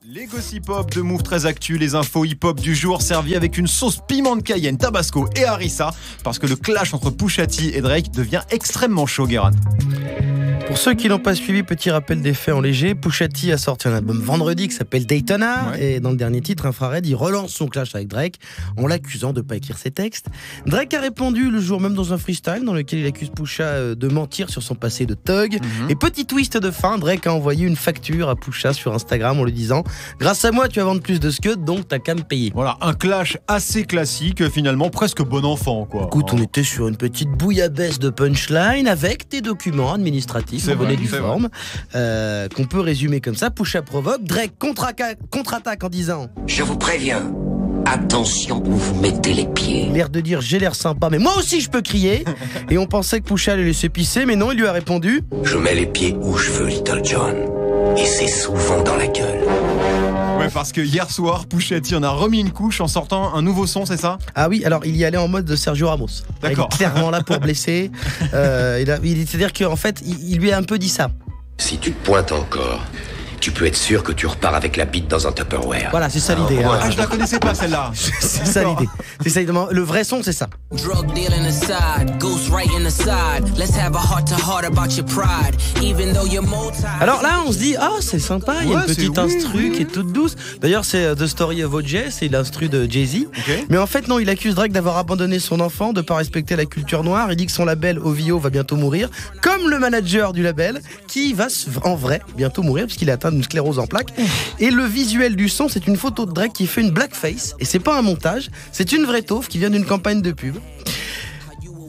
Les gossip hop de Move 13 Actu, les infos hip-hop du jour servies avec une sauce piment de Cayenne, Tabasco et harissa, parce que le clash entre Pusha T et Drake devient extrêmement chaud, Guérin. Pour ceux qui n'ont pas suivi, petit rappel des faits en léger, Pusha T a sorti un album vendredi qui s'appelle Daytona, et dans le dernier titre, Infrared, il relance son clash avec Drake en l'accusant de ne pas écrire ses textes. Drake a répondu le jour même dans un freestyle dans lequel il accuse Pusha de mentir sur son passé de thug. Et petit twist de fin, Drake a envoyé une facture à Pusha sur Instagram en lui disant « Grâce à moi, tu vas vendre plus de scud, donc t'as qu'à me payer. » Voilà, un clash assez classique, finalement presque bon enfant, quoi. Écoute, on était sur une petite bouillabaisse de punchline avec des documents administratifs en bonne et due forme, qu'on peut résumer comme ça. Pusha provoque, Drake contre-attaque en disant « Je vous préviens, attention où vous mettez les pieds. » L'air de dire « J'ai l'air sympa, mais moi aussi je peux crier !» Et on pensait que Pusha allait laisser pisser, mais non, il lui a répondu « Je mets les pieds où je veux, Little John. Et c'est souvent dans la gueule. » Ouais, parce que hier soir, Pusha T en a remis une couche en sortant un nouveau son, c'est ça ? Ah oui, alors il y allait en mode de Sergio Ramos. D'accord. Il est clairement là pour blesser. C'est-à-dire qu'en fait, il lui a un peu dit ça. Si tu te pointes encore, tu peux être sûr que tu repars avec la bite dans un Tupperware. Voilà, c'est ça l'idée. Ah, je la connaissais pas celle-là. C'est ça l'idée. C'est ça, le vrai son, c'est ça. Drug dealing aside, ghost right in the side. Let's have a heart to heart about your pride. Even though you're multi. Alors là, on se dit, ah, c'est sympa, il y a une petite instru qui est toute douce. D'ailleurs, c'est The Story of O.J., c'est l'instru de Jay-Z. Okay. Mais en fait, non, il accuse Drake d'avoir abandonné son enfant, de ne pas respecter la culture noire. Il dit que son label OVO va bientôt mourir, comme le manager du label, qui va en vrai bientôt mourir, puisqu'il est atteint d'une sclérose en plaques. Et le visuel du son, c'est une photo de Drake qui fait une blackface. Et c'est pas un montage, c'est une vraie taufe qui vient d'une campagne de pub.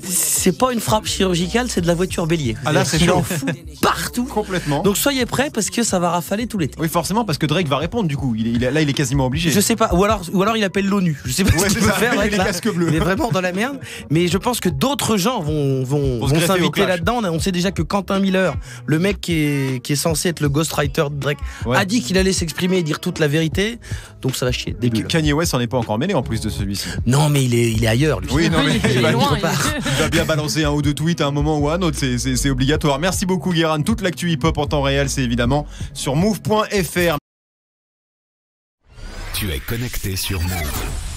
C'est pas une frappe chirurgicale, c'est de la voiture bélier. Ah là, c'est chaud. Il en fout partout. Complètement. Donc soyez prêts parce que ça va rafaler tout l'été. Oui, forcément, parce que Drake va répondre du coup. Là, il est quasiment obligé. Je sais pas, ou alors il appelle l'ONU. Je sais pas ce qu'il peut faire. Les casques bleus. Il est vraiment dans la merde. Mais je pense que d'autres gens vont s'inviter là-dedans. On sait déjà que Quentin Miller, le mec qui est censé être le ghostwriter de Drake, a dit qu'il allait s'exprimer et dire toute la vérité. Donc ça va chier. Début. Kanye West en est pas encore mêlé en plus de celui-ci. Non, mais il est ailleurs. Lui. Oui, non, mais il est loin. il va bien balancer un ou deux tweets à un moment ou à un autre. C'est obligatoire. Merci beaucoup, Guérin. Toute l'actu hip-hop en temps réel, c'est évidemment sur move.fr. Tu es connecté sur Move.